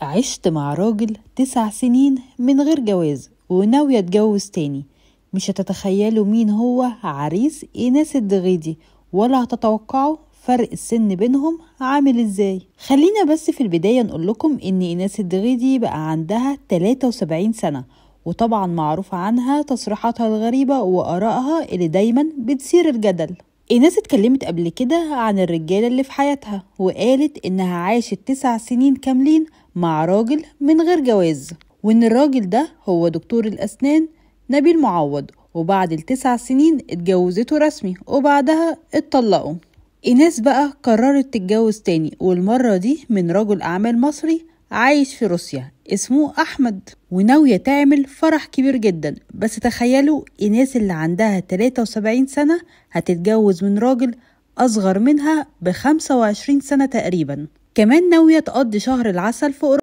عشت مع راجل 9 سنين من غير جواز وناوية اتجوز تاني. مش هتتخيلوا مين هو عريس إيناس الدغيدي، ولا هتتوقعوا فرق السن بينهم عامل ازاي. خلينا بس في البداية نقول لكم ان إيناس الدغيدي بقى عندها 73 سنة، وطبعا معروف عنها تصريحاتها الغريبة وآرائها اللي دايما بتثير الجدل. إيناس اتكلمت قبل كده عن الرجالة اللي في حياتها، وقالت إنها عاشت 9 سنين كاملين مع راجل من غير جواز، وإن الراجل ده هو دكتور الأسنان نبيل معوض، وبعد ال9 سنين اتجوزته رسمي وبعدها اتطلقوا. إيناس بقى قررت تتجوز تاني، والمرة دي من رجل أعمال مصري عايش في روسيا اسمه أحمد، وناوية تعمل فرح كبير جدا. بس تخيلوا إيناس اللي عندها 73 سنة هتتجوز من راجل أصغر منها ب25 سنة تقريبا. كمان ناوية تقضي شهر العسل في